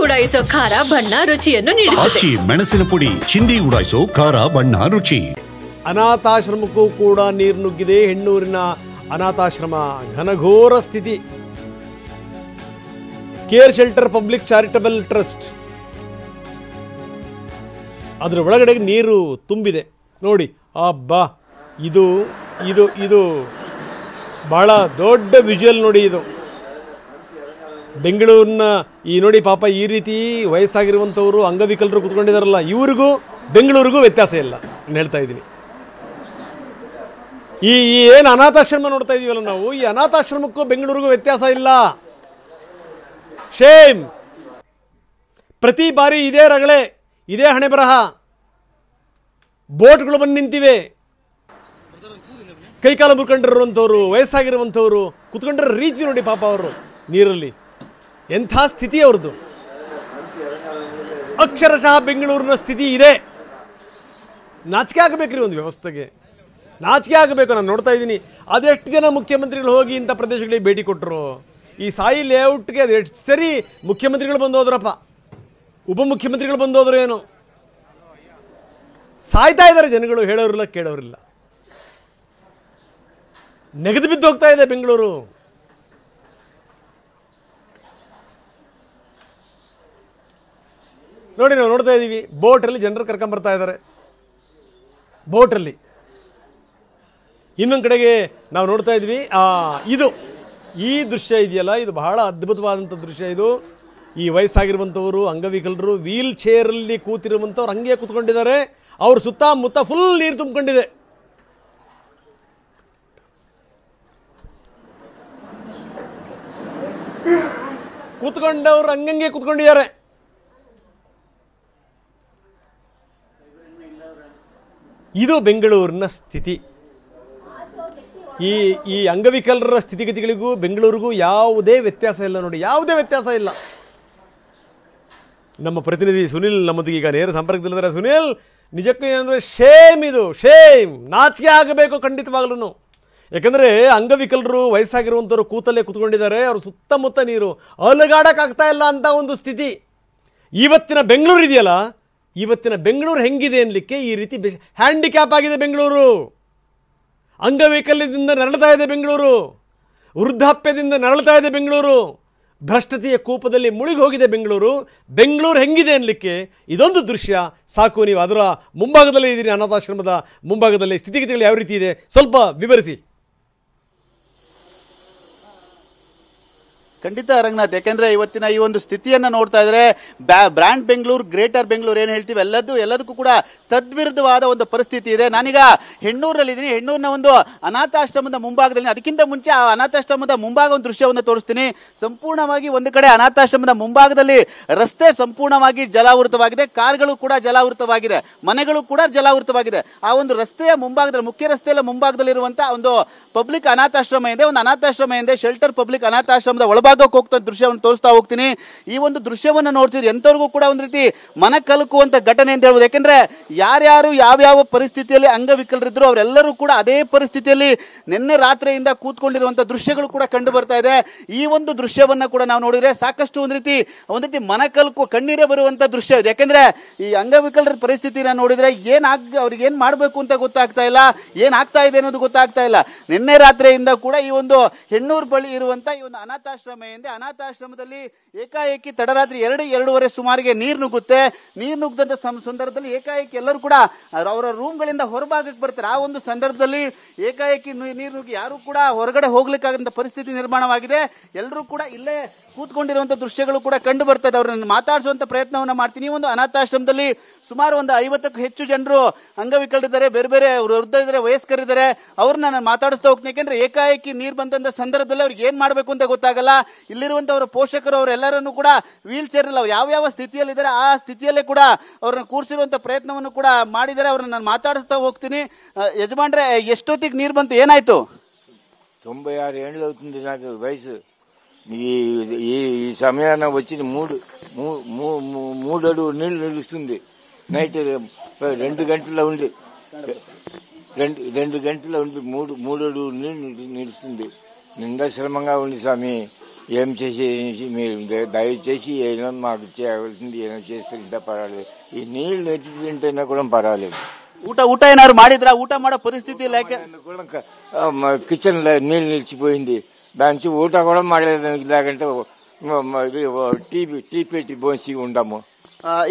ಉಡಾಯಿಸೋ ಖಾರ ಬಣ್ಣ ರುಚಿಯನ್ನು ನೀಡುತ್ತದೆ. ಮೆಣಸಿನ ಪುಡಿ ಚಿಂದಿ ಉಡಾಯಿಸೋ ಖಾರ ಬಣ್ಣ ರುಚಿ. ಅನಾಥಾಶ್ರಮಕ್ಕೂ ಕೂಡ ನೀರು ನುಗ್ಗಿದೆ. ಹೆಣ್ಣೂರಿನ ಅನಾಥಾಶ್ರಮ ಘನಘೋರ ಸ್ಥಿತಿ. Care shelter public charitable trust ಅದರ ಒಳಗಡೆ ನೀರು ತುಂಬಿದೆ ನೋಡಿ. ಅಬ್ಬಾ, ಇದು ಇದು ಇದು ಬಹಳ ದೊಡ್ಡ ವಿಜುವಲ್ ನೋಡಿ. ಇದು ಬೆಂಗಳೂರಿನ ಈ ನೋಡಿ ಪಾಪ ಈ ರೀತಿ ವಯಸ್ಸಾಗಿರುವಂಥವರು ಅಂಗವಿಕಲರು ಕೂತ್ಕೊಂಡಿದ್ದಾರಲ್ಲ, ಇವ್ರಿಗೂ ಬೆಂಗಳೂರಿಗೂ ವ್ಯತ್ಯಾಸ ಇಲ್ಲ ನಾನು ಹೇಳ್ತಾ ಇದ್ದೀನಿ. ಈ ಏನು ಅನಾಥಾಶ್ರಮ ನೋಡ್ತಾ ಇದೀವಲ್ಲ ನಾವು, ಈ ಅನಾಥಾಶ್ರಮಕ್ಕೂ ಬೆಂಗಳೂರಿಗೂ ವ್ಯತ್ಯಾಸ ಇಲ್ಲ. ಶೇಮ್. ಪ್ರತಿ ಬಾರಿ ಇದೇ ರಗಳೆ, ಇದೇ ಹಣೆ ಬರಹ. ಬೋಟ್ಗಳು ಬಂದು ನಿಂತಿವೆ. ಕೈಕಾಲು ಮುರ್ಕೊಂಡಿರುವಂಥವ್ರು, ವಯಸ್ಸಾಗಿರುವಂಥವ್ರು ಕುತ್ಕೊಂಡಿರೋ ರೀತಿ ನೋಡಿ ಪಾಪ ಅವರು ನೀರಲ್ಲಿ. ಎಂಥ ಸ್ಥಿತಿ ಅವ್ರದ್ದು. ಅಕ್ಷರಶಃ ಬೆಂಗಳೂರಿನ ಸ್ಥಿತಿ ಇದೆ. ನಾಚಿಕೆ ಆಗಬೇಕ್ರಿ ಒಂದು ವ್ಯವಸ್ಥೆಗೆ, ನಾಚಿಕೆ ಆಗಬೇಕು. ನಾನು ನೋಡ್ತಾ ಇದ್ದೀನಿ ಅದೆಷ್ಟು ಜನ ಮುಖ್ಯಮಂತ್ರಿಗಳು ಹೋಗಿ ಇಂಥ ಪ್ರದೇಶಗಳಿಗೆ ಭೇಟಿ ಕೊಟ್ಟರು. ಈ ಸಾಯಿ ಲೇಔಟ್ಗೆ ಅದೆಷ್ಟು ಸರಿ ಮುಖ್ಯಮಂತ್ರಿಗಳು ಬಂದು ಹೋದ್ರಪ್ಪ, ಉಪಮುಖ್ಯಮಂತ್ರಿಗಳು ಬಂದು ಹೋದ್ರು. ಏನು ಸಾಯ್ತಾ ಇದ್ದಾರೆ ಜನಗಳು, ಹೇಳೋರಿಲ್ಲ ಕೇಳೋರಿಲ್ಲ. ನೆಗೆದು ಬಿದ್ದು ಹೋಗ್ತಾ ಇದೆ ಬೆಂಗಳೂರು. ನೋಡಿ, ನಾವು ನೋಡ್ತಾ ಇದ್ದೀವಿ ಬೋಟಲ್ಲಿ ಜನರು ಕರ್ಕೊಂಬರ್ತಾ ಇದ್ದಾರೆ. ಬೋಟಲ್ಲಿ ಇನ್ನೊಂದು ಕಡೆಗೆ ನಾವು ನೋಡ್ತಾ ಇದ್ವಿ. ಇದು ಈ ದೃಶ್ಯ ಇದೆಯಲ್ಲ, ಇದು ಬಹಳ ಅದ್ಭುತವಾದಂಥ ದೃಶ್ಯ. ಇದು ಈ ವಯಸ್ಸಾಗಿರುವಂಥವರು ಅಂಗವಿಕಲರು ವೀಲ್ ಚೇರಲ್ಲಿ ಕೂತಿರುವಂಥವ್ರು ಹಂಗೆ ಕೂತ್ಕೊಂಡಿದ್ದಾರೆ. ಅವ್ರ ಸುತ್ತಮುತ್ತ ಫುಲ್ ನೀರು ತುಂಬಿಕೊಂಡಿದೆ. ಕೂತ್ಕೊಂಡವ್ರು ಹಂಗಂಗೆ ಕೂತ್ಕೊಂಡಿದ್ದಾರೆ. ಇದು ಬೆಂಗಳೂರಿನ ಸ್ಥಿತಿ. ಈ ಅಂಗವಿಕಲರ ಸ್ಥಿತಿಗತಿಗಳಿಗೂ ಬೆಂಗಳೂರಿಗೂ ಯಾವುದೇ ವ್ಯತ್ಯಾಸ ಇಲ್ಲ ನೋಡಿ, ಯಾವುದೇ ವ್ಯತ್ಯಾಸ ಇಲ್ಲ. ನಮ್ಮ ಪ್ರತಿನಿಧಿ ಸುನಿಲ್ ನಮ್ಮೊಂದಿಗೆ ಈಗ ನೇರ ಸಂಪರ್ಕದಲ್ಲಿದ್ದಾರೆ. ಸುನಿಲ್, ನಿಜಕ್ಕೂ ಏನಂದರೆ ಶೇಮ್, ಇದು ಶೇಮ್, ನಾಚಿಕೆ ಆಗಬೇಕು ಖಂಡಿತವಾಗ್ಲೂ. ಯಾಕಂದರೆ ಅಂಗವಿಕಲರು ವಯಸ್ಸಾಗಿರುವಂಥವ್ರು ಕೂತಲ್ಲೇ ಕೂತ್ಕೊಂಡಿದ್ದಾರೆ. ಅವರು ಸುತ್ತಮುತ್ತ ನೀರು, ಅಲುಗಾಡೋಕ್ಕಾಗ್ತಾ ಇಲ್ಲ ಅಂತ ಒಂದು ಸ್ಥಿತಿ. ಇವತ್ತಿನ ಬೆಂಗಳೂರು ಇದೆಯಲ್ಲ, ಇವತ್ತಿನ ಬೆಂಗಳೂರು ಹೆಂಗಿದೆ ಅನ್ನಲಿಕ್ಕೆ ಈ ರೀತಿ ಹ್ಯಾಂಡಿಕ್ಯಾಪ್ ಆಗಿದೆ ಬೆಂಗಳೂರು. ಅಂಗವೈಕಲ್ಯದಿಂದ ನರಳ್ತಾ ಇದೆ ಬೆಂಗಳೂರು. ವೃದ್ಧಾಪ್ಯದಿಂದ ನರಳ್ತಾ ಇದೆ ಬೆಂಗಳೂರು. ಭ್ರಷ್ಟತೆಯ ಕೂಪದಲ್ಲಿ ಮುಳುಗಿ ಹೋಗಿದೆ ಬೆಂಗಳೂರು. ಬೆಂಗಳೂರು ಹೆಂಗಿದೆ ಅನ್ನಲಿಕ್ಕೆ ಇದೊಂದು ದೃಶ್ಯ ಸಾಕು. ನೀವು ಅದರ ಮುಂಭಾಗದಲ್ಲೇ ಇದ್ದೀರಿ, ಅನಾಥಾಶ್ರಮದ ಮುಂಭಾಗದಲ್ಲಿ ಸ್ಥಿತಿಗತಿಗಳು ಯಾವ ರೀತಿ ಇದೆ ಸ್ವಲ್ಪ ವಿವರಿಸಿ. ಖಂಡಿತ ರಂಗನಾಥ್, ಯಾಕೆಂದ್ರೆ ಇವತ್ತಿನ ಈ ಒಂದು ಸ್ಥಿತಿಯನ್ನ ನೋಡ್ತಾ ಇದ್ರೆ ಬ್ರ್ಯಾಂಡ್ ಬೆಂಗಳೂರು, ಗ್ರೇಟರ್ ಬೆಂಗಳೂರು ಏನು ಹೇಳ್ತೀವಿ ಎಲ್ಲದಕ್ಕೂ ಕೂಡ ತದ್ವಿರುದ್ಧವಾದ ಒಂದು ಪರಿಸ್ಥಿತಿ ಇದೆ. ನಾನೀಗ ಹೆಣ್ಣೂರಲ್ಲಿ ಇದ್ದೀನಿ. ಹೆಣ್ಣೂರಿನ ಒಂದು ಅನಾಥಾಶ್ರಮದ ಮುಂಭಾಗದಲ್ಲಿ, ಅದಕ್ಕಿಂತ ಮುಂಚೆ ಆ ಅನಾಥಾಶ್ರಮದ ಮುಂಭಾಗ ಒಂದು ದೃಶ್ಯವನ್ನು ತೋರಿಸ್ತೀನಿ. ಸಂಪೂರ್ಣವಾಗಿ ಒಂದು ಕಡೆ ಅನಾಥಾಶ್ರಮದ ಮುಂಭಾಗದಲ್ಲಿ ರಸ್ತೆ ಸಂಪೂರ್ಣವಾಗಿ ಜಲಾವೃತವಾಗಿದೆ, ಕಾರ್ಗಳು ಕೂಡ ಜಲಾವೃತವಾಗಿದೆ, ಮನೆಗಳು ಕೂಡ ಜಲಾವೃತವಾಗಿದೆ. ಆ ಒಂದು ರಸ್ತೆಯ ಮುಂಭಾಗದಲ್ಲಿ, ಮುಖ್ಯ ರಸ್ತೆಯ ಮುಂಭಾಗದಲ್ಲಿರುವಂತಹ ಒಂದು ಪಬ್ಲಿಕ್ ಅನಾಥಾಶ್ರಮ ಇದೆ. ಒಂದು ಅನಾಥಾಶ್ರಮ ಇದೆ, ಶೆಲ್ಟರ್ ಪಬ್ಲಿಕ್ ಅನಾಥಾಶ್ರಮದ ಒಳಭಾಗಕ್ಕೆ ಹೋಗ್ತಾ ದೃಶ್ಯವನ್ನು ತೋರಿಸ್ತಾ ಹೋಗ್ತೀನಿ. ಈ ಒಂದು ದೃಶ್ಯವನ್ನು ನೋಡ್ತಿದ್ರೆ ಎಂತವರೆಗೂ ಕೂಡ ಒಂದು ರೀತಿ ಮನ ಕಲಕುವಂತ ಘಟನೆ ಅಂತ ಹೇಳ್ಬೋದು. ಯಾಕಂದ್ರೆ ಯಾರ್ಯಾರು ಯಾವ್ಯಾವ ಪರಿಸ್ಥಿತಿಯಲ್ಲಿ ಅಂಗವಿಕಲರಿದ್ರು ಅವರೆಲ್ಲರೂ ಕೂಡ ಅದೇ ಪರಿಸ್ಥಿತಿಯಲ್ಲಿ ನಿನ್ನೆ ರಾತ್ರಿಯಿಂದ ಕೂತ್ಕೊಂಡಿರುವಂತಹ ದೃಶ್ಯಗಳು ಕೂಡ ಕಂಡು ಬರ್ತಾ ಇದೆ. ಈ ಒಂದು ದೃಶ್ಯವನ್ನ ಕೂಡ ನಾವು ನೋಡಿದ್ರೆ ಸಾಕಷ್ಟು ಒಂದು ರೀತಿ ಮನ ಕಲಕುವ, ಕಣ್ಣೀರೇ ಬರುವಂತ ದೃಶ್ಯ ಇದೆ. ಯಾಕಂದ್ರೆ ಈ ಅಂಗವಿಕಲರ ಪರಿಸ್ಥಿತಿನ ನೋಡಿದ್ರೆ ಅವ್ರಿಗೆ ಏನ್ ಮಾಡ್ಬೇಕು ಅಂತ ಗೊತ್ತಾಗ್ತಾ ಇಲ್ಲ, ಏನಾಗ್ತಾ ಇದೆ ಅನ್ನೋದು ಗೊತ್ತಾಗ್ತಾ ಇಲ್ಲ. ನಿನ್ನೆ ರಾತ್ರಿಯಿಂದ ಕೂಡ ಈ ಒಂದು ಹೆಣ್ಣೂರು ಬಳಿ ಇರುವಂತ ಈ ಒಂದು ಅನಾಥಾಶ್ರಮ ಇದೆ. ಅನಾಥಾಶ್ರಮದಲ್ಲಿ ಏಕಾಏಕಿ ತಡರಾತ್ರಿ 2-2:30 ಸುಮಾರಿಗೆ ನೀರು ನುಗ್ಗುತ್ತೆ. ನೀರು ನುಗ್ಗದಂತ ಸಂದರ್ಭದಲ್ಲಿ ಏಕಾಏಕಿ ಎಲ್ಲರೂ ಕೂಡ ಅವರ ರೂಮ್ಗಳಿಂದ ಹೊರಭಾಗಕ್ಕೆ ಬರ್ತಾರೆ. ಆ ಒಂದು ಸಂದರ್ಭದಲ್ಲಿ ಏಕಾಏಕಿ ನೀರು ನುಗ್ಗಿ ಯಾರು ಕೂಡ ಹೊರಗಡೆ ಹೋಗ್ಲಿಕ್ಕಾಗಂತ ಪರಿಸ್ಥಿತಿ ನಿರ್ಮಾಣವಾಗಿದೆ. ಎಲ್ಲರೂ ಕೂಡ ಇಲ್ಲೇ ಕೂತ್ಕೊಂಡಿರುವಂತಹ ದೃಶ್ಯಗಳು ಕೂಡ ಕಂಡು ಬರ್ತದೆ. ಅವರನ್ನು ಮಾತಾಡಿಸುವಂತ ಪ್ರಯತ್ನವನ್ನ ಮಾಡ್ತೀನಿ. ಒಂದು ಅನಾಥಾಶ್ರಮದಲ್ಲಿ ಸುಮಾರು ಒಂದು 50ಕ್ಕೂ ಹೆಚ್ಚು ಜನರು ಅಂಗವಿಕಲರಿದ್ದಾರೆ, ಬೇರೆ ಬೇರೆ ವೃದ್ಧ ಇದ್ದಾರೆ, ವಯಸ್ಕರಿದ್ದಾರೆ. ಅವ್ರನ್ನ ನಾನು ಮಾತಾಡಿಸ್ತಾ ಹೋಗ್ತೀನಿ. ಯಾಕಂದ್ರೆ ಏಕಾಏಕಿ ನೀರು ಬಂದಂತ ಸಂದರ್ಭದಲ್ಲಿ ಅವ್ರಿಗೆ ಏನ್ ಮಾಡ್ಬೇಕು ಅಂತ ಗೊತ್ತಾಗಲ್ಲ. ಇಲ್ಲಿರುವಂತವರ ಪೋಷಕರು ಅವರೆಲ್ಲರನ್ನು ಕೂಡ ವೀಲ್ ಚೇರ್ ಅಲ್ಲಿ ಯಾವ ಸ್ಥಿತಿಯಲ್ಲಿ ಇದ್ದಾರೆ ಆ ಸ್ಥಿತಿಯಲ್ಲೇ ಕೂಡ ಅವ್ರನ್ನ ಕೂರಿಸಿರುವಂತ ಪ್ರಯತ್ನವನ್ನು ಕೂಡ ಮಾಡಿದ್ದಾರೆ. ಅವ್ರನ್ನ ನಾನು ಮಾತಾಡಿಸ್ತಾ ಹೋಗ್ತೀನಿ. ಯಜಮಾನ್ರೆ, ಎಷ್ಟೊತ್ತಿಗೆ ನೀರು ಬಂತು, ಏನಾಯ್ತು? 96 ఏళ్ళు అవుతుంది నాకు వయసు. ఈ సమయాన వచ్చి మూడు అడుగు నీళ్లు నిలుస్తుంది. నైట్ 2 గంటల ఉండి 2 గంటల ఉండి 3 అడుగు నీళ్లు నిలుస్తుంది. నిండా శ్రమంగా ఉంది స్వామి. ఏం చేసేసి మీరు దయచేసి ఏమో మాకు చేయవలసింది ఏమో చేస్తుంటే పర్వాలేదు. ఈ నీళ్ళు నెత్తి తింటేనే కూడా పర్వాలేదు. ಊಟ ಏನಾದ್ರು ಮಾಡಿದ್ರ? ಊಟ ಮಾಡೋ ಪರಿಸ್ಥಿತಿ ಇಲ್ಲ. కిచెన్ లో నీళ్ళు నిలిచిపోయింది. దాని ఊట కూడా ಮಾಡలేదు. లేకంటే టీ పెట్టి ಬೋಸಿ ఉండము.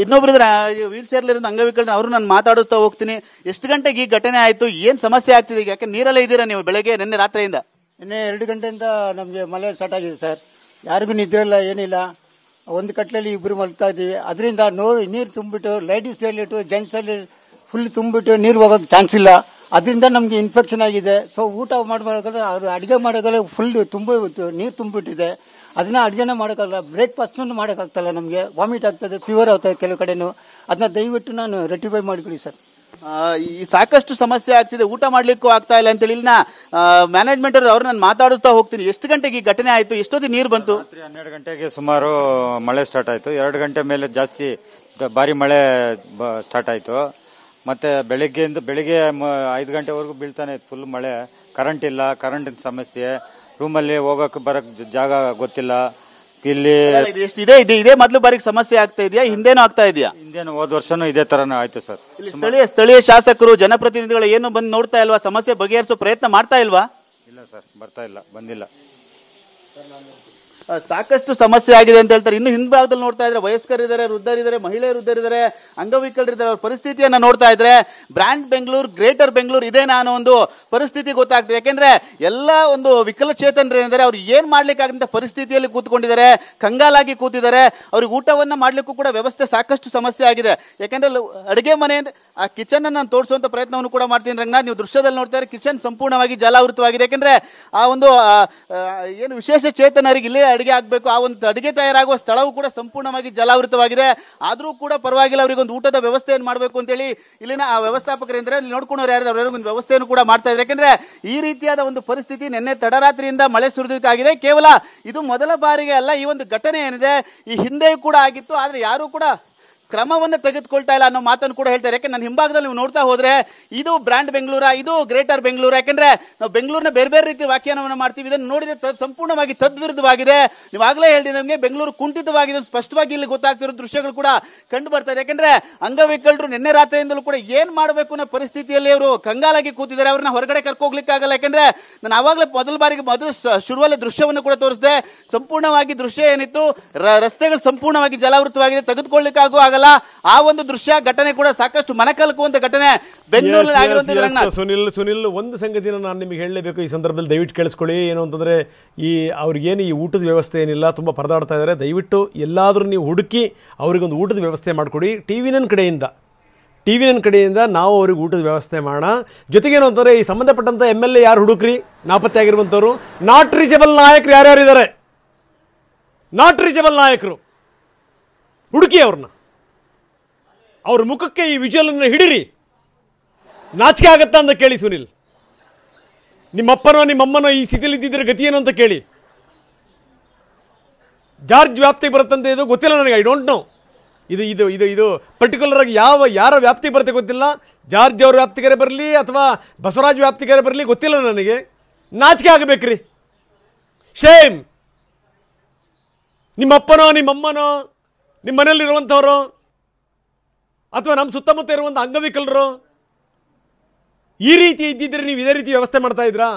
ಇನ್ನೊಬ್ರು ಇದ್ರೆ ವೀಲ್ ಚೇರ್ ಅಂಗವಿಕಲರು, ಅವರು ನಾನು ಮಾತಾಡುತ್ತಾ ಹೋಗ್ತೀನಿ. ಎಷ್ಟು ಗಂಟೆಗೆ ಈ ಘಟನೆ ಆಯ್ತು? ಏನ್ ಸಮಸ್ಯೆ ಆಗ್ತಿದೆ? ಯಾಕೆ ನೀರಲ್ಲೇ ಇದ್ದೀರಾ ನೀವು ಬೆಳಗ್ಗೆ ನಿನ್ನೆ ರಾತ್ರಿಯಿಂದ? ನಿನ್ನೆ 2 ಗಂಟೆಯಿಂದ ನಮಗೆ ಮಳೆ ಸ್ಟಾರ್ಟ್ ಆಗಿದೆ ಸರ್. ಯಾರಿಗೂ ನಿದ್ರೆ ಇಲ್ಲ, ಏನಿಲ್ಲ. ಒಂದು ಕಟ್ಲಲ್ಲಿ ಇಬ್ಬರು ಮಲ್ತಾ ಇದ್ದೀವಿ. ಅದರಿಂದ ನೀರು ತುಂಬಿಟ್ಟು ladies toilet gents toilet full ತುಂಬಿಟ್ಟು ನೀರು ಹೋಗೋಕೆ ಚಾನ್ಸ್ ಇಲ್ಲ. ಅದರಿಂದ ನಮಗೆ ಇನ್ಫೆಕ್ಷನ್ ಆಗಿದೆ. ಸೊ ಊಟ ಮಾಡಬೇಕಾದ್ರೆ ಅವರು ಅಡುಗೆ ಮಾಡೋಕೆ ಫುಲ್ ನೀರು ತುಂಬಿಟ್ಟಿದೆ. ಅದನ್ನ ಅಡುಗೆನೇ ಮಾಡೋಕ್ಕಾಗಲ್ಲ, ಬ್ರೇಕ್ಫಾಸ್ಟ್ ಮಾಡೋಕ್ಕಾಗ್ತಲ್ಲ. ನಮಗೆ ವಾಮಿಟ್ ಆಗ್ತದೆ, ಫೀವರ್ ಆಗ್ತದೆ ಕೆಲವು ಕಡೆನೂ. ಅದನ್ನ ದಯವಿಟ್ಟು ನಾನು ರೆಟಿಫೈ ಮಾಡಿಕೊಡಿ ಸರ್. ಈ ಸಾಕಷ್ಟು ಸಮಸ್ಯೆ ಆಗ್ತಿದೆ, ಊಟ ಮಾಡ್ಲಿಕ್ಕೂ ಆಗ್ತಾ ಇಲ್ಲ ಅಂತೇಳಿ ಇಲ್ಲಿನ ಮ್ಯಾನೇಜ್ಮೆಂಟ್ ಅವ್ರು ನಾನು ಮಾತಾಡಿಸ್ತಾ ಹೋಗ್ತೀನಿ. ಎಷ್ಟು ಗಂಟೆಗೆ ಈ ಘಟನೆ ಆಯ್ತು? ಎಷ್ಟೊತ್ತಿಗೆ ನೀರು ಬಂತು? 12 ಗಂಟೆಗೆ ಸುಮಾರು ಮಳೆ ಸ್ಟಾರ್ಟ್ ಆಯ್ತು. 2 ಗಂಟೆ ಮೇಲೆ ಜಾಸ್ತಿ ಭಾರಿ ಮಳೆ ಸ್ಟಾರ್ಟ್ ಆಯ್ತು. ಮತ್ತೆ ಬೆಳಿಗ್ಗೆ 5 ಗಂಟೆವರೆಗೂ ಬೀಳ್ತಾನೆ ಇತ್ತು ಫುಲ್ ಮಳೆ. ಕರೆಂಟ್ ಇಲ್ಲ, ಕರೆಂಟಿನ ಸಮಸ್ಯೆ. ರೂಮಲ್ಲಿ ಹೋಗಕ್ಕೆ ಬರಕ್ ಜಾಗ ಗೊತ್ತಿಲ್ಲ. ಇಲ್ಲಿ ಇದೇ ಮೊದಲು ಬಾರಿಗೆ ಸಮಸ್ಯೆ ಆಗ್ತಾ ಇದೆಯಾ? ಹಿಂದೇನೂ ಆಗ್ತಾ ಇದೆಯಾ? ಹಿಂದೇನು ಹೋದ ವರ್ಷನೂ ಇದೇ ತರನೇ ಆಯ್ತು ಸರ್. ಸ್ಥಳೀಯ ಶಾಸಕರು ಜನಪ್ರತಿನಿಧಿಗಳು ಏನು ಬಂದು ನೋಡ್ತಾ ಇಲ್ವಾ? ಸಮಸ್ಯೆ ಬಗೆಹರಿಸೋ ಪ್ರಯತ್ನ ಮಾಡ್ತಾ ಇಲ್ವಾ? ಇಲ್ಲ ಸರ್, ಬರ್ತಾ ಇಲ್ಲ, ಬಂದಿಲ್ಲ. ಸಾಕಷ್ಟು ಸಮಸ್ಯೆ ಆಗಿದೆ ಅಂತ ಹೇಳ್ತಾರೆ. ಇನ್ನು ಹಿಂಭಾಗದಲ್ಲಿ ನೋಡ್ತಾ ಇದ್ರೆ ವಯಸ್ಕರಿದ್ದಾರೆ, ವೃದ್ಧರಿದ್ದಾರೆ, ಮಹಿಳೆಯರಿದ್ದಾರೆ, ಅಂಗವಿಕಲರಿದ್ದಾರೆ. ಅವ್ರ ಪರಿಸ್ಥಿತಿಯನ್ನ ನೋಡ್ತಾ ಇದ್ರೆ ಬ್ರ್ಯಾಂಡ್ ಬೆಂಗಳೂರು, ಗ್ರೇಟರ್ ಬೆಂಗಳೂರು ಇದೇ ನಾನು ಒಂದು ಪರಿಸ್ಥಿತಿ ಗೊತ್ತಾಗ್ತದೆ. ಯಾಕೆಂದ್ರೆ ಎಲ್ಲ ಒಂದು ವಿಕಲಚೇತನರು ಏನಿದ್ದಾರೆ ಅವ್ರು ಏನ್ ಮಾಡ್ಲಿಕ್ಕಾಗಂತ ಪರಿಸ್ಥಿತಿಯಲ್ಲಿ ಕೂತ್ಕೊಂಡಿದ್ದಾರೆ, ಕಂಗಾಲಾಗಿ ಕೂತಿದ್ದಾರೆ. ಅವ್ರಿಗೆ ಊಟವನ್ನ ಮಾಡ್ಲಿಕ್ಕೂ ಕೂಡ ವ್ಯವಸ್ಥೆ ಸಾಕಷ್ಟು ಸಮಸ್ಯೆ ಆಗಿದೆ. ಯಾಕೆಂದ್ರೆ ಅಡುಗೆ ಮನೆ ಆ ಕಿಚನ್ ನಾನು ತೋರಿಸುವಂತ ಪ್ರಯತ್ನವನ್ನು ಕೂಡ ಮಾಡ್ತೀನಿ. ರಂಗನಾಥ್, ನೀವು ದೃಶ್ಯದಲ್ಲಿ ನೋಡ್ತಾ ಇದ್ರೆ ಕಿಚನ್ ಸಂಪೂರ್ಣವಾಗಿ ಜಲಾವೃತವಾಗಿದೆ. ಯಾಕೆಂದ್ರೆ ಆ ಒಂದು ಏನು ವಿಶೇಷ ಚೇತನರಿಗೆ ಇಲ್ಲೇ ಅಡುಗೆ ಆಗ್ಬೇಕು, ಆ ಒಂದು ಅಡುಗೆ ತಯಾರಾಗುವ ಸ್ಥಳವು ಕೂಡ ಸಂಪೂರ್ಣವಾಗಿ ಜಲಾವೃತವಾಗಿದೆ. ಆದ್ರೂ ಕೂಡ ಪರವಾಗಿಲ್ಲ, ಅವರಿಗೆ ಒಂದು ಊಟದ ವ್ಯವಸ್ಥೆಯನ್ನು ಮಾಡಬೇಕು ಅಂತೇಳಿ ಇಲ್ಲಿನ ಆ ವ್ಯವಸ್ಥಾಪಕರಿಂದ ಇಲ್ಲಿ ನೋಡ್ಕೊಂಡವ್ರು ಯಾರು ಒಂದು ವ್ಯವಸ್ಥೆಯನ್ನು ಕೂಡ ಮಾಡ್ತಾ ಇದ್ದಾರೆ. ಯಾಕೆಂದ್ರೆ ಈ ರೀತಿಯಾದ ಒಂದು ಪರಿಸ್ಥಿತಿ ನಿನ್ನೆ ತಡರಾತ್ರಿಯಿಂದ ಮಳೆ ಸುರಿದಕ್ಕಾಗಿದೆ. ಕೇವಲ ಇದು ಮೊದಲ ಬಾರಿಗೆ ಅಲ್ಲ, ಈ ಒಂದು ಘಟನೆ ಏನಿದೆ ಈ ಹಿಂದೆಯೂ ಕೂಡ ಆಗಿತ್ತು. ಆದ್ರೆ ಯಾರು ಕೂಡ ಕ್ರಮವನ್ನು ತೆಗೆದುಕೊಳ್ತಾ ಇಲ್ಲ ಅನ್ನೋ ಮಾತನ್ನು ಕೂಡ ಹೇಳ್ತಾರೆ. ಯಾಕೆ ನನ್ನ ಹಿಂಭಾಗದಲ್ಲಿ ನೀವು ನೋಡ್ತಾ ಹೋದ್ರೆ ಇದು ಬ್ರ್ಯಾಂಡ್ ಬೆಂಗಳೂರ, ಇದು ಗ್ರೇಟರ್ ಬೆಂಗಳೂರು. ಯಾಕೆಂದ್ರೆ ನಾವು ಬೆಂಗಳೂರಿನ ಬೇರೆ ಬೇರೆ ರೀತಿ ವ್ಯಾಖ್ಯಾನವನ್ನು ಮಾಡ್ತೀವಿ. ಇದನ್ನು ನೋಡಿದ್ರೆ ಸಂಪೂರ್ಣವಾಗಿ ತದ್ವಿರುದ್ಧವಾಗಿದೆ. ನೀವಾಗಲೇ ಹೇಳಿದಂಗೆ ಬೆಂಗಳೂರು ಕುಂಠಿತವಾಗಿದೆ, ಸ್ಪಷ್ಟವಾಗಿ ಇಲ್ಲಿ ಗೊತ್ತಾಗ್ತಿರೋ ದೃಶ್ಯಗಳು ಕೂಡ ಕಂಡು ಬರ್ತಾ ಇದೆ. ಯಾಕೆಂದ್ರೆ ಅಂಗವಿಕಲರು ನಿನ್ನೆ ರಾತ್ರಿಯಿಂದಲೂ ಕೂಡ ಏನ್ ಮಾಡಬೇಕು ಅನ್ನೋ ಪರಿಸ್ಥಿತಿಯಲ್ಲಿ ಅವರು ಕಂಗಾಲಾಗಿ ಕೂತಿದ್ದಾರೆ. ಅವ್ರನ್ನ ಹೊರಗಡೆ ಕರ್ಕೋಗ್ಲಿಕ್ಕಾಗಲ್ಲ. ಯಾಕೆಂದ್ರೆ ನಾನು ಆವಾಗಲೇ ಮೊದಲು ಶುರುವಲ್ಲೇ ದೃಶ್ಯವನ್ನು ಕೂಡ ತೋರಿಸಿದೆ. ಸಂಪೂರ್ಣವಾಗಿ ದೃಶ್ಯ ಏನಿತ್ತು, ರಸ್ತೆಗಳು ಸಂಪೂರ್ಣವಾಗಿ ಜಲಾವೃತವಾಗಿದೆ, ತೆಗೆದುಕೊಳ್ಳಿಕ್ಕಾಗೂ ಆಗಲ್ಲ. ಆ ಒಂದು ದೃಶ್ಯ ಘಟನೆ ಕೂಡ ಸಾಕಷ್ಟು ಮನಕಲಕುವಂತ ಘಟನೆ ಬೆಂಗಳೂರಲ್ಲಿ. ಸುನಿಲ್, ಒಂದು ಸಂಗತಿನ ನಾನು ನಿಮಗೆ ಹೇಳಲೇಬೇಕು ಈ ಸಂದರ್ಭದಲ್ಲಿ. ದಯವಿಟ್ಟು ಕೇಳಿಸ್ಕೊಳ್ಳಿ. ಏನು ಅಂತಂದ್ರೆ ಅವ್ರಿಗೇನು ಈ ಊಟದ ವ್ಯವಸ್ಥೆ ಏನಿಲ್ಲ, ತುಂಬ ಪರದಾಡ್ತಾ ಇದ್ದಾರೆ. ದಯವಿಟ್ಟು ಎಲ್ಲಾದರೂ ನೀವು ಹುಡುಕಿ ಅವರಿಗೊಂದು ಊಟದ ವ್ಯವಸ್ಥೆ ಮಾಡಿಕೊಡಿ. ಟಿವಿ9 ಕಡೆಯಿಂದ ನಾವು ಅವ್ರಿಗೆ ಊಟದ ವ್ಯವಸ್ಥೆ ಮಾಡೋಣ. ಜೊತೆಗೇನು ಅಂತಂದರೆ ಈ ಸಂಬಂಧಪಟ್ಟಂಥ MLA ಯಾರು ಹುಡುಕ್ರಿ, ನಾಪತ್ತೆ ಆಗಿರುವಂಥವ್ರು, ನಾಟ್ ರೀಚಬಲ್ ನಾಯಕರು ಯಾರ್ಯಾರಿದ್ದಾರೆ, ನಾಟ್ ರೀಚಬಲ್ ನಾಯಕರು ಹುಡುಕಿ ಅವ್ರನ್ನ. ಅವ್ರ ಮುಖಕ್ಕೆ ಈ ವಿಜುವಲನ್ನು ಹಿಡಿರಿ. ನಾಚಿಕೆ ಆಗತ್ತಾ ಅಂತ ಕೇಳಿ ಸುನಿಲ್. ನಿಮ್ಮಪ್ಪನೋ ನಿಮ್ಮಮ್ಮನೋ ಈ ಸ್ಥಿತಿಯಲ್ಲಿ ಇದ್ದಿದ್ರೆ ಗತಿ ಏನು ಅಂತ ಕೇಳಿ. ಜಾರ್ಜ್ ವ್ಯಾಪ್ತಿಗೆ ಬರುತ್ತಂತೆ, ಇದು ಗೊತ್ತಿಲ್ಲ ನನಗೆ. ಐ ಡೋಂಟ್ ನೋ ಇದು ಪರ್ಟಿಕ್ಯುಲರ್ ಆಗಿ ಯಾರ ವ್ಯಾಪ್ತಿಗೆ ಬರುತ್ತೆ ಗೊತ್ತಿಲ್ಲ. ಜಾರ್ಜ್ ಅವ್ರ ವ್ಯಾಪ್ತಿಗಾರೆ ಬರಲಿ ಅಥವಾ ಬಸವರಾಜ್ ವ್ಯಾಪ್ತಿಗಾರೆ ಬರಲಿ ಗೊತ್ತಿಲ್ಲ ನನಗೆ. ನಾಚಿಕೆ ಆಗಬೇಕ್ರಿ. ಶೇಮ್. ನಿಮ್ಮಪ್ಪನೋ ನಿಮ್ಮಮ್ಮನೋ ನಿಮ್ಮ ಮನೆಯಲ್ಲಿರುವಂಥವ್ರು ಅಥವಾ ನಮ್ಮ ಸುತ್ತಮುತ್ತ ಇರುವಂಥ ಅಂಗವಿಕಲರು ಈ ರೀತಿ ಇದ್ದಿದ್ರೆ ನೀವು ಇದೇ ರೀತಿ ವ್ಯವಸ್ಥೆ ಮಾಡ್ತಾ ಇದ್ರಾ?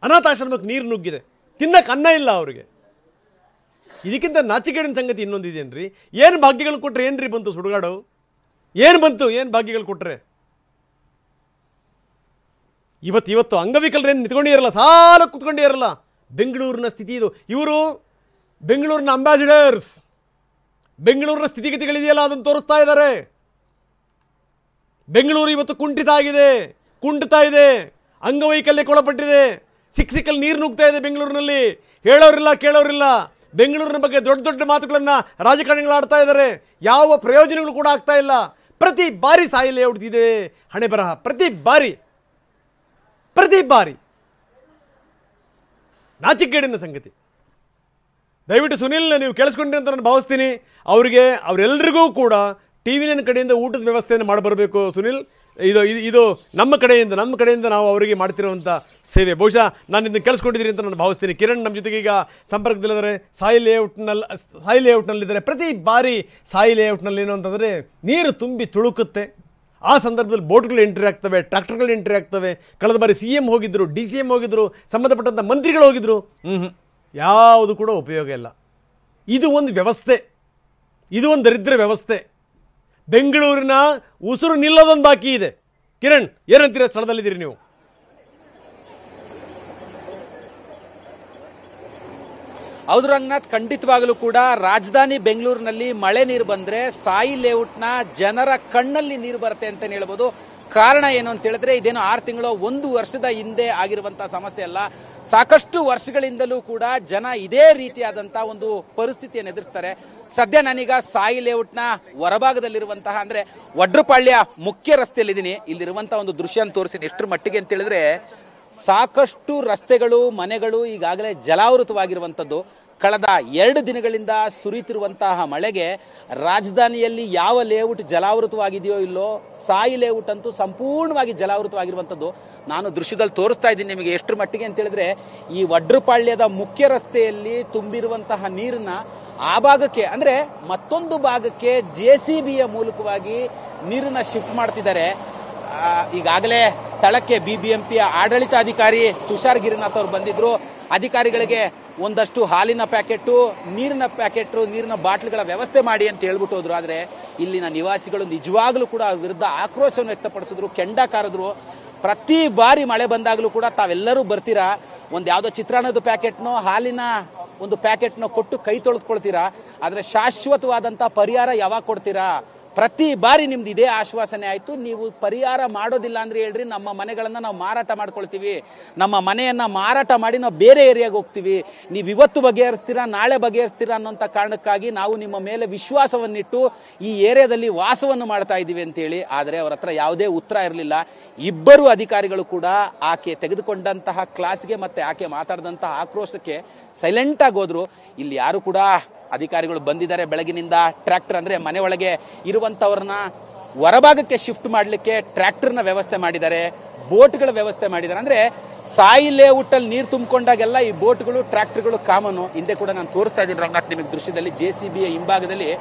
ಅನಾಥಾಶ್ರಮಕ್ಕೆ ನೀರು ನುಗ್ಗಿದೆ, ತಿನ್ನಕ್ಕೆ ಅನ್ನ ಇಲ್ಲ ಅವರಿಗೆ. ಇದಕ್ಕಿಂತ ನಾಚಿಕೆಡಿನ ಸಂಗತಿ ಇನ್ನೊಂದಿದೇನ್ರಿ? ಏನು ಭಾಗ್ಯಗಳು ಕೊಟ್ಟರೆ ಏನ್ರಿ ಬಂತು ಸುಡುಗಾಡು? ಏನು ಬಂತು? ಏನು ಭಾಗ್ಯಗಳು ಕೊಟ್ಟರೆ? ಇವತ್ತು ಅಂಗವಿಕಲರೇನು ನಿಂತ್ಕೊಂಡಿರಲ್ಲ, ಸಾಲ ಕುತ್ಕೊಂಡಿರಲ್ಲ. ಬೆಂಗಳೂರಿನ ಸ್ಥಿತಿ ಇದು. ಇವರು ಬೆಂಗಳೂರಿನ ಅಂಬಾಸಿಡರ್ಸ್. ಬೆಂಗಳೂರಿನ ಸ್ಥಿತಿಗತಿಗಳಿದೆಯಲ್ಲ ಅದನ್ನು ತೋರಿಸ್ತಾ ಇದ್ದಾರೆ. ಬೆಂಗಳೂರು ಇವತ್ತು ಕುಂಠಿತ ಇದೆ, ಅಂಗವೈಕಲ್ಯಕ್ಕೆ ಒಳಪಟ್ಟಿದೆ. ಸಿಕ್ಕಲ್ಲಿ ನೀರು ನುಗ್ತಾ ಇದೆ ಬೆಂಗಳೂರಿನಲ್ಲಿ. ಹೇಳೋರಿಲ್ಲ ಕೇಳೋರಿಲ್ಲ. ಬೆಂಗಳೂರಿನ ಬಗ್ಗೆ ದೊಡ್ಡ ಮಾತುಗಳನ್ನು ರಾಜಕಾರಣಿಗಳು ಆಡ್ತಾ ಇದ್ದಾರೆ. ಯಾವ ಪ್ರಯೋಜನಗಳು ಕೂಡ ಆಗ್ತಾ ಇಲ್ಲ. ಪ್ರತಿ ಬಾರಿ ಸಾಯಿಲೆ ಹೊಡ್ತಿದೆ ಹಣೆ ಬರಹ. ಪ್ರತಿ ಬಾರಿ ನಾಚಿಕೆಗೇಡಿನ ಸಂಗತಿ. ದಯವಿಟ್ಟು ಸುನಿಲ್, ನೀವು ಕೇಳಿಸ್ಕೊಂಡ್ರಿ ಅಂತ ನಾನು ಭಾವಿಸ್ತೀನಿ. ಅವರೆಲ್ಲರಿಗೂ ಕೂಡ ಟಿವಿ9 ಕಡೆಯಿಂದ ಊಟದ ವ್ಯವಸ್ಥೆಯನ್ನು ಮಾಡಬರಬೇಕು ಸುನಿಲ್. ಇದು ಇದು ಇದು ನಮ್ಮ ಕಡೆಯಿಂದ ನಾವು ಅವರಿಗೆ ಮಾಡ್ತಿರುವಂಥ ಸೇವೆ. ಬಹುಶಃ ನಾನು ಇದನ್ನು ಕೇಳಿಸ್ಕೊಂಡಿದ್ದೀರಿ ಅಂತ ನಾನು ಭಾವಿಸ್ತೀನಿ. ಕಿರಣ್ ನಮ್ಮ ಜೊತೆಗೆ ಈಗ ಸಂಪರ್ಕದಲ್ಲಿದ್ದಾರೆ. ಸಾಯಿ ಲೇಔಟ್ನಲ್ಲಿದ್ದಾರೆ. ಪ್ರತಿ ಬಾರಿ ಸಾಯಿ ಲೇಔಟ್ನಲ್ಲಿ ಏನು ಅಂತಂದರೆ ನೀರು ತುಂಬಿ ತುಳುಕುತ್ತೆ. ಆ ಸಂದರ್ಭದಲ್ಲಿ ಬೋಟ್ಗಳು ಎಂಟ್ರಿ ಆಗ್ತವೆ, ಟ್ರ್ಯಾಕ್ಟರ್ಗಳು ಎಂಟ್ರಿ ಆಗ್ತವೆ. ಕಳೆದ ಬಾರಿ CM ಹೋಗಿದ್ದರು, DCM ಹೋಗಿದ್ದರು, ಸಂಬಂಧಪಟ್ಟಂಥ ಮಂತ್ರಿಗಳು ಹೋಗಿದ್ದರು. ಯಾವುದು ಕೂಡ ಉಪಯೋಗ ಇಲ್ಲ. ಇದು ಒಂದು ವ್ಯವಸ್ಥೆ, ಇದು ಒಂದು ದರಿದ್ರ ವ್ಯವಸ್ಥೆ. ಬೆಂಗಳೂರಿನ ಉಸಿರು ನಿಲ್ಲೋದೊಂದು ಬಾಕಿ ಇದೆ. ಕಿರಣ್, ಏನಂತೀರ? ಸ್ಥಳದಲ್ಲಿದ್ದೀರಿ ನೀವು. ಹೌದು ರಂಗನಾಥ್, ಖಂಡಿತವಾಗಲೂ ಕೂಡ ರಾಜಧಾನಿ ಬೆಂಗಳೂರಿನಲ್ಲಿ ಮಳೆ ನೀರು ಬಂದರೆ ಸಾಯಿ ಲೇಔಟ್ನ ಜನರ ಕಣ್ಣಲ್ಲಿ ನೀರು ಬರುತ್ತೆ ಅಂತಲೇ ಹೇಳ್ಬೋದು. ಕಾರಣ ಏನು ಅಂತ ಹೇಳಿದ್ರೆ, ಇದೇನು 6 ತಿಂಗಳು 1 ವರ್ಷದ ಹಿಂದೆ ಆಗಿರುವಂಥ ಸಮಸ್ಯೆ ಅಲ್ಲ. ಸಾಕಷ್ಟು ವರ್ಷಗಳಿಂದಲೂ ಕೂಡ ಜನ ಇದೇ ರೀತಿಯಾದಂಥ ಒಂದು ಪರಿಸ್ಥಿತಿಯನ್ನು ಎದುರಿಸ್ತಾರೆ. ಸದ್ಯ ನಾನೀಗ ಸಾಯಿ ಲೇಔಟ್ನ ಹೊರಭಾಗದಲ್ಲಿರುವಂತಹ ಅಂದರೆ ವಡ್ರಪಾಳ್ಯ ಮುಖ್ಯ ರಸ್ತೆಯಲ್ಲಿದ್ದೀನಿ. ಇಲ್ಲಿರುವಂಥ ಒಂದು ದೃಶ್ಯ ತೋರಿಸ್ತೀನಿ ಎಷ್ಟರ ಮಟ್ಟಿಗೆ ಅಂತ ಹೇಳಿದ್ರೆ, ಸಾಕಷ್ಟು ರಸ್ತೆಗಳು, ಮನೆಗಳು ಈಗಾಗಲೇ ಜಲಾವೃತವಾಗಿರುವಂಥದ್ದು. ಕಳೆದ 2 ದಿನಗಳಿಂದ ಸುರಿಯುತ್ತಿರುವಂತಹ ಮಳೆಗೆ ರಾಜಧಾನಿಯಲ್ಲಿ ಯಾವ ಲೇಔಟ್ ಜಲಾವೃತವಾಗಿದೆಯೋ ಇಲ್ಲೋ, ಸಾಯಿ ಲೇಔಟ್ ಅಂತೂ ಸಂಪೂರ್ಣವಾಗಿ ಜಲಾವೃತವಾಗಿರುವಂಥದ್ದು. ನಾನು ದೃಶ್ಯದಲ್ಲಿ ತೋರಿಸ್ತಾ ಇದ್ದೀನಿ ನಿಮಗೆ ಎಷ್ಟರ ಮಟ್ಟಿಗೆ ಅಂತ ಹೇಳಿದ್ರೆ, ಈ ವಡ್ರಪಾಳ್ಯದ ಮುಖ್ಯ ರಸ್ತೆಯಲ್ಲಿ ತುಂಬಿರುವಂತಹ ನೀರನ್ನ ಆ ಭಾಗಕ್ಕೆ ಅಂದರೆ ಮತ್ತೊಂದು ಭಾಗಕ್ಕೆ JCBಯ ಮೂಲಕವಾಗಿ ನೀರನ್ನ ಶಿಫ್ಟ್ ಮಾಡ್ತಿದ್ದಾರೆ. ಈಗಾಗಲೇ ಸ್ಥಳಕ್ಕೆ BBMPಯ ಆಡಳಿತಾಧಿಕಾರಿ ತುಷಾರ್ ಗಿರಿನಾಥ್ ಅವರು ಬಂದಿದ್ರು. ಅಧಿಕಾರಿಗಳಿಗೆ ಒಂದಷ್ಟು ಹಾಲಿನ ಪ್ಯಾಕೆಟು, ನೀರಿನ ಪ್ಯಾಕೆಟು, ನೀರಿನ ಬಾಟ್ಲಿಗಳ ವ್ಯವಸ್ಥೆ ಮಾಡಿ ಅಂತ ಹೇಳ್ಬಿಟ್ಟು ಹೋದ್ರು. ಆದರೆ ಇಲ್ಲಿನ ನಿವಾಸಿಗಳು ನಿಜವಾಗ್ಲೂ ಕೂಡ ಅವ್ರ ವಿರುದ್ಧ ಆಕ್ರೋಶವನ್ನು ವ್ಯಕ್ತಪಡಿಸಿದ್ರು, ಕೆಂಡ ಕಾರಿದ್ರು. ಪ್ರತಿ ಬಾರಿ ಮಳೆ ಬಂದಾಗಲೂ ಕೂಡ ತಾವೆಲ್ಲರೂ ಬರ್ತೀರಾ, ಒಂದು ಯಾವುದೋ ಚಿತ್ರಾನ್ನದ ಪ್ಯಾಕೆಟ್ನೋ ಹಾಲಿನ ಒಂದು ಪ್ಯಾಕೆಟ್ನೋ ಕೊಟ್ಟು ಕೈ ತೊಳೆದುಕೊಳ್ತೀರಾ, ಆದರೆ ಶಾಶ್ವತವಾದಂಥ ಪರಿಹಾರ ಯಾವಾಗ ಕೊಡ್ತೀರಾ? ಪ್ರತಿ ಬಾರಿ ನಿಮ್ದು ಇದೇ ಆಶ್ವಾಸನೆ ಆಯಿತು, ನೀವು ಪರಿಹಾರ ಮಾಡೋದಿಲ್ಲ ಅಂದರೆ ಹೇಳ್ರಿ, ನಮ್ಮ ಮನೆಗಳನ್ನು ನಾವು ಮಾರಾಟ ಮಾಡ್ಕೊಳ್ತೀವಿ, ನಮ್ಮ ಮನೆಯನ್ನು ಮಾರಾಟ ಮಾಡಿ ನಾವು ಬೇರೆ ಏರಿಯಾಗೆ ಹೋಗ್ತೀವಿ, ನೀವು ಇವತ್ತು ಬಗೆಹರಿಸ್ತೀರಾ ನಾಳೆ ಬಗೆಹರಿಸ್ತೀರಾ ಅನ್ನೋಂಥ ಕಾರಣಕ್ಕಾಗಿ ನಾವು ನಿಮ್ಮ ಮೇಲೆ ವಿಶ್ವಾಸವನ್ನಿಟ್ಟು ಈ ಏರಿಯಾದಲ್ಲಿ ವಾಸವನ್ನು ಮಾಡ್ತಾ ಇದ್ದೀವಿ ಅಂತೇಳಿ. ಆದರೆ ಅವರ ಹತ್ರ ಯಾವುದೇ ಉತ್ತರ ಇರಲಿಲ್ಲ. ಇಬ್ಬರು ಅಧಿಕಾರಿಗಳು ಕೂಡ ಆಕೆ ತೆಗೆದುಕೊಂಡಂತಹ ಕ್ಲಾಸ್ಗೆ ಮತ್ತು ಆಕೆ ಮಾತಾಡಿದಂತಹ ಆಕ್ರೋಶಕ್ಕೆ ಸೈಲೆಂಟಾಗಿ ಹೋದ್ರು. ಇಲ್ಲಿ ಯಾರು ಕೂಡ ಅಧಿಕಾರಿಗಳು ಬಂದಿದ್ದಾರೆ ಬೆಳಗಿನಿಂದ. ಟ್ರ್ಯಾಕ್ಟರ್ ಅಂದರೆ ಮನೆ ಒಳಗೆ ಇರುವಂಥವ್ರನ್ನ ಹೊರಭಾಗಕ್ಕೆ ಶಿಫ್ಟ್ ಮಾಡಲಿಕ್ಕೆ ಟ್ರ್ಯಾಕ್ಟರ್ನ ವ್ಯವಸ್ಥೆ ಮಾಡಿದ್ದಾರೆ, ಬೋಟ್ಗಳ ವ್ಯವಸ್ಥೆ ಮಾಡಿದ್ದಾರೆ. ಅಂದರೆ ಸಾಯಿ ಲೇಔಟಲ್ಲಿ ನೀರು ತುಂಬಿಕೊಂಡಾಗೆಲ್ಲ ಈ ಬೋಟ್ಗಳು ಟ್ರ್ಯಾಕ್ಟರ್ಗಳು ಕಾಮನು. ಹಿಂದೆ ಕೂಡ ನಾನು ತೋರಿಸ್ತಾ ಇದ್ದೀನಿ ರಂಗನಾಥ್ ನಿಮಗೆ ದೃಶ್ಯದಲ್ಲಿ, JCBಯ ಹಿಂಭಾಗದಲ್ಲಿ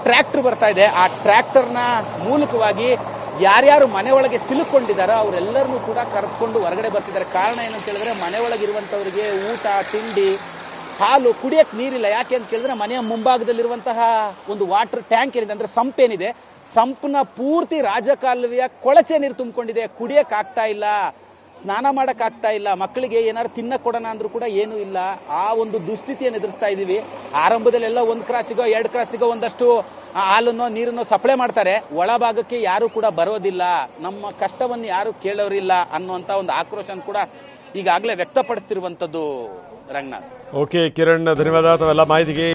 ಟ್ರ್ಯಾಕ್ಟರ್ ಬರ್ತಾ ಇದೆ. ಆ ಟ್ರ್ಯಾಕ್ಟರ್ನ ಮೂಲಕವಾಗಿ ಯಾರ್ಯಾರು ಮನೆ ಒಳಗೆ ಸಿಲುಕೊಂಡಿದ್ದಾರೋ ಅವರೆಲ್ಲರನ್ನೂ ಕೂಡ ಕರೆದುಕೊಂಡು ಹೊರಗಡೆ ಬರ್ತಿದ್ದಾರೆ. ಕಾರಣ ಏನಂತ ಹೇಳಿದ್ರೆ, ಮನೆ ಒಳಗಿರುವಂಥವ್ರಿಗೆ ಊಟ, ತಿಂಡಿ, ಹಾಲು, ಕುಡಿಯಕ್ಕೆ ನೀರಿಲ್ಲ. ಯಾಕೆ ಅಂತ ಕೇಳಿದ್ರೆ, ಮನೆಯ ಮುಂಭಾಗದಲ್ಲಿರುವಂತಹ ಒಂದು ವಾಟರ್ ಟ್ಯಾಂಕ್ ಏನಿದೆ ಅಂದರೆ ಸಂಪ್ ಏನಿದೆ, ಸಂಪ್ನ ಪೂರ್ತಿ ರಾಜಕಾಲುವೆಯ ಕೊಳಚೆ ನೀರು ತುಂಬಿಕೊಂಡಿದೆ. ಕುಡಿಯಕ್ಕೆ ಆಗ್ತಾ ಇಲ್ಲ, ಸ್ನಾನ ಮಾಡೋಕ್ಕಾಗ್ತಾ ಇಲ್ಲ, ಮಕ್ಕಳಿಗೆ ಏನಾದ್ರು ತಿನ್ನಕ್ಕೆ ಕೊಡೋಣ ಅಂದ್ರೂ ಕೂಡ ಏನೂ ಇಲ್ಲ. ಆ ಒಂದು ದುಸ್ಥಿತಿಯನ್ನು ಎದುರಿಸ್ತಾ ಇದ್ದೀವಿ. ಆರಂಭದಲ್ಲೆಲ್ಲ 1 ಕ್ರಾಸಿಗೋ 2 ಕ್ರಾಸಿಗೋ ಒಂದಷ್ಟು ಹಾಲನ್ನೋ ನೀರನ್ನೋ ಸಪ್ಲೈ ಮಾಡ್ತಾರೆ, ಒಳಭಾಗಕ್ಕೆ ಯಾರು ಕೂಡ ಬರೋದಿಲ್ಲ, ನಮ್ಮ ಕಷ್ಟವನ್ನು ಯಾರು ಕೇಳೋರಿಲ್ಲ ಅನ್ನುವಂಥ ಒಂದು ಆಕ್ರೋಶ ಕೂಡ ಈಗಾಗಲೇ ವ್ಯಕ್ತಪಡಿಸ್ತಿರುವಂಥದ್ದು ರಂಗನಾಥ್. ಓಕೆ ಕಿರಣ್, ಧನ್ಯವಾದ ತಮ್ಮೆಲ್ಲ ಮಾಹಿತಿಗೆ.